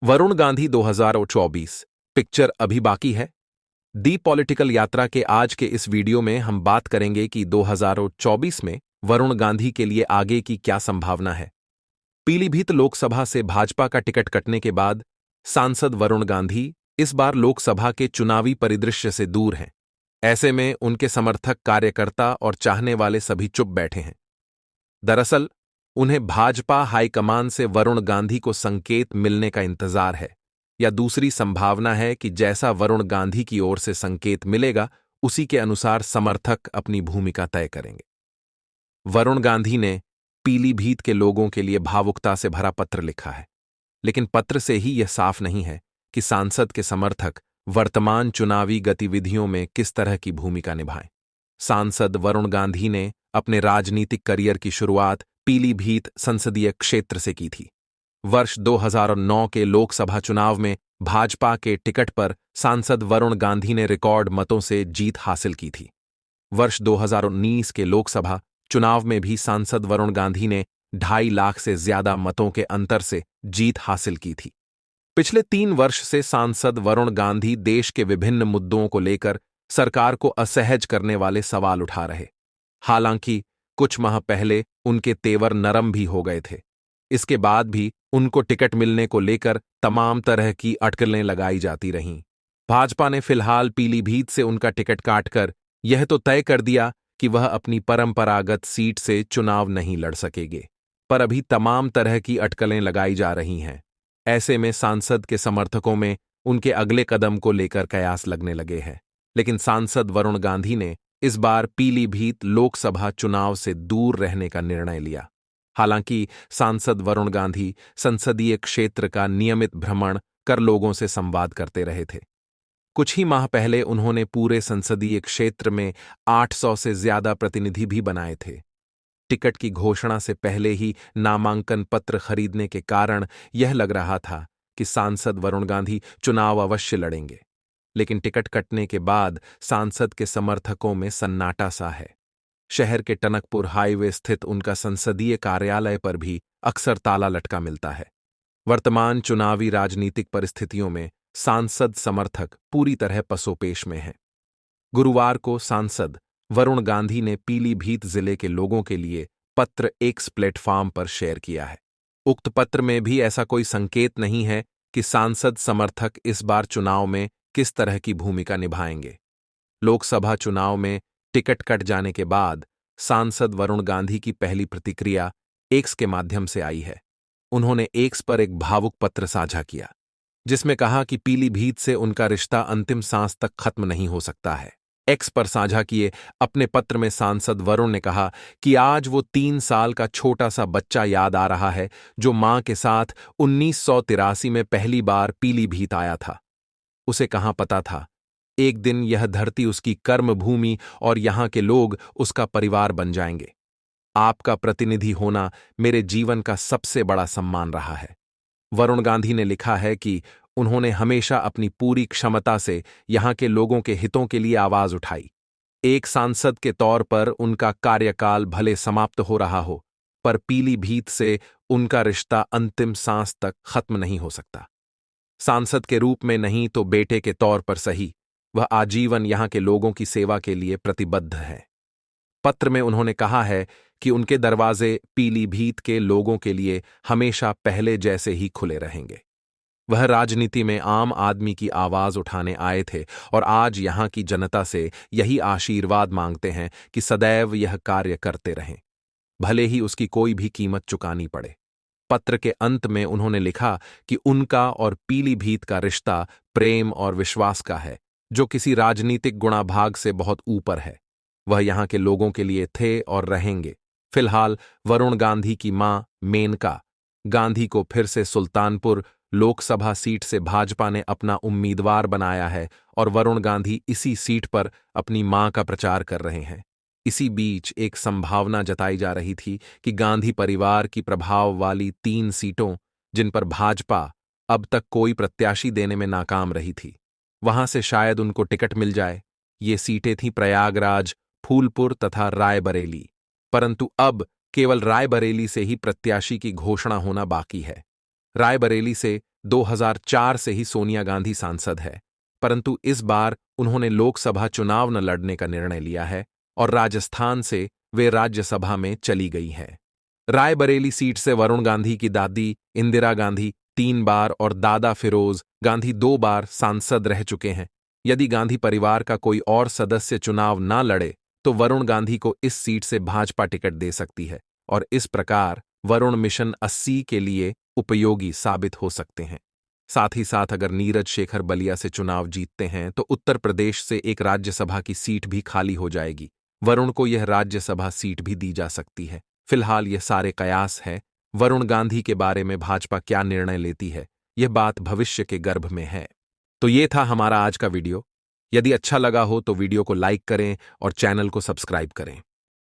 Varun Gandhi 2024 picture अभी बाकी है। दी पॉलिटिकल यात्रा के आज के इस वीडियो में हम बात करेंगे कि 2024 में वरुण गांधी के लिए आगे की क्या संभावना है। पीलीभीत लोकसभा से भाजपा का टिकट कटने के बाद सांसद वरुण गांधी इस बार लोकसभा के चुनावी परिदृश्य से दूर हैं। ऐसे में उनके समर्थक, कार्यकर्ता और चाहने वाले सभी चुप बैठे हैं। दरअसल उन्हें भाजपा हाईकमान से वरुण गांधी को संकेत मिलने का इंतजार है, या दूसरी संभावना है कि जैसा वरुण गांधी की ओर से संकेत मिलेगा उसी के अनुसार समर्थक अपनी भूमिका तय करेंगे। वरुण गांधी ने पीलीभीत के लोगों के लिए भावुकता से भरा पत्र लिखा है, लेकिन पत्र से ही यह साफ नहीं है कि सांसद के समर्थक वर्तमान चुनावी गतिविधियों में किस तरह की भूमिका निभाएं। सांसद वरुण गांधी ने अपने राजनीतिक करियर की शुरुआत पीलीभीत संसदीय क्षेत्र से की थी। वर्ष 2009 के लोकसभा चुनाव में भाजपा के टिकट पर सांसद वरुण गांधी ने रिकॉर्ड मतों से जीत हासिल की थी। वर्ष 2019 के लोकसभा चुनाव में भी सांसद वरुण गांधी ने 2.5 लाख से ज्यादा मतों के अंतर से जीत हासिल की थी। पिछले 3 वर्ष से सांसद वरुण गांधी देश के विभिन्न मुद्दों को लेकर सरकार को असहज करने वाले सवाल उठा रहे। हालांकि कुछ माह पहले उनके तेवर नरम भी हो गए थे। इसके बाद भी उनको टिकट मिलने को लेकर तमाम तरह की अटकलें लगाई जाती रहीं। भाजपा ने फिलहाल पीलीभीत से उनका टिकट काटकर यह तो तय कर दिया कि वह अपनी परंपरागत सीट से चुनाव नहीं लड़ सकेंगे, पर अभी तमाम तरह की अटकलें लगाई जा रही हैं। ऐसे में सांसद के समर्थकों में उनके अगले कदम को लेकर कयास लगने लगे हैं। लेकिन सांसद वरुण गांधी ने इस बार पीलीभीत लोकसभा चुनाव से दूर रहने का निर्णय लिया। हालांकि सांसद वरुण गांधी संसदीय क्षेत्र का नियमित भ्रमण कर लोगों से संवाद करते रहे थे। कुछ ही माह पहले उन्होंने पूरे संसदीय क्षेत्र में 800 से ज्यादा प्रतिनिधि भी बनाए थे। टिकट की घोषणा से पहले ही नामांकन पत्र खरीदने के कारण यह लग रहा था कि सांसद वरुण गांधी चुनाव अवश्य लड़ेंगे। लेकिन टिकट कटने के बाद सांसद के समर्थकों में सन्नाटा सा है। शहर के टनकपुर हाईवे स्थित उनका संसदीय कार्यालय पर भी अक्सर ताला लटका मिलता है। वर्तमान चुनावी राजनीतिक परिस्थितियों में सांसद समर्थक पूरी तरह पसोपेश में हैं। गुरुवार को सांसद वरुण गांधी ने पीलीभीत जिले के लोगों के लिए पत्र एक्स प्लेटफॉर्म पर शेयर किया है। उक्त पत्र में भी ऐसा कोई संकेत नहीं है कि सांसद समर्थक इस बार चुनाव में किस तरह की भूमिका निभाएंगे। लोकसभा चुनाव में टिकट कट जाने के बाद सांसद वरुण गांधी की पहली प्रतिक्रिया एक्स के माध्यम से आई है। उन्होंने एक्स पर एक भावुक पत्र साझा किया, जिसमें कहा कि पीलीभीत से उनका रिश्ता अंतिम सांस तक खत्म नहीं हो सकता है। एक्स पर साझा किए अपने पत्र में सांसद वरुण ने कहा कि आज वो 3 साल का छोटा सा बच्चा याद आ रहा है जो मां के साथ 1983 में पहली बार पीलीभीत आया था। उसे कहां पता था एक दिन यह धरती उसकी कर्मभूमि और यहां के लोग उसका परिवार बन जाएंगे। आपका प्रतिनिधि होना मेरे जीवन का सबसे बड़ा सम्मान रहा है। वरुण गांधी ने लिखा है कि उन्होंने हमेशा अपनी पूरी क्षमता से यहां के लोगों के हितों के लिए आवाज उठाई। एक सांसद के तौर पर उनका कार्यकाल भले समाप्त हो रहा हो, पर पीलीभीत से उनका रिश्ता अंतिम सांस तक खत्म नहीं हो सकता। सांसद के रूप में नहीं तो बेटे के तौर पर सही, वह आजीवन यहां के लोगों की सेवा के लिए प्रतिबद्ध है। पत्र में उन्होंने कहा है कि उनके दरवाजे पीलीभीत के लोगों के लिए हमेशा पहले जैसे ही खुले रहेंगे। वह राजनीति में आम आदमी की आवाज उठाने आए थे और आज यहां की जनता से यही आशीर्वाद मांगते हैं कि सदैव यह कार्य करते रहें, भले ही उसकी कोई भी कीमत चुकानी पड़े। पत्र के अंत में उन्होंने लिखा कि उनका और पीलीभीत का रिश्ता प्रेम और विश्वास का है, जो किसी राजनीतिक गुणाभाग से बहुत ऊपर है। वह यहां के लोगों के लिए थे और रहेंगे। फिलहाल वरुण गांधी की मां मेनका गांधी को फिर से सुल्तानपुर लोकसभा सीट से भाजपा ने अपना उम्मीदवार बनाया है और वरुण गांधी इसी सीट पर अपनी मां का प्रचार कर रहे हैं। इसी बीच एक संभावना जताई जा रही थी कि गांधी परिवार की प्रभाव वाली 3 सीटों, जिन पर भाजपा अब तक कोई प्रत्याशी देने में नाकाम रही थी, वहां से शायद उनको टिकट मिल जाए। ये सीटें थीं प्रयागराज, फूलपुर तथा रायबरेली, परंतु अब केवल रायबरेली से ही प्रत्याशी की घोषणा होना बाकी है। रायबरेली से 2004 से ही सोनिया गांधी सांसद है, परंतु इस बार उन्होंने लोकसभा चुनाव न लड़ने का निर्णय लिया है और राजस्थान से वे राज्यसभा में चली गई हैं। रायबरेली सीट से वरुण गांधी की दादी इंदिरा गांधी 3 बार और दादा फिरोज गांधी 2 बार सांसद रह चुके हैं। यदि गांधी परिवार का कोई और सदस्य चुनाव न लड़े तो वरुण गांधी को इस सीट से भाजपा टिकट दे सकती है और इस प्रकार वरुण मिशन 80 के लिए उपयोगी साबित हो सकते हैं। साथ ही साथ अगर नीरज शेखर बलिया से चुनाव जीतते हैं तो उत्तर प्रदेश से एक राज्यसभा की सीट भी खाली हो जाएगी। वरुण को यह राज्यसभा सीट भी दी जा सकती है। फिलहाल यह सारे कयास है। वरुण गांधी के बारे में भाजपा क्या निर्णय लेती है, यह बात भविष्य के गर्भ में है। तो ये था हमारा आज का वीडियो। यदि अच्छा लगा हो तो वीडियो को लाइक करें और चैनल को सब्सक्राइब करें।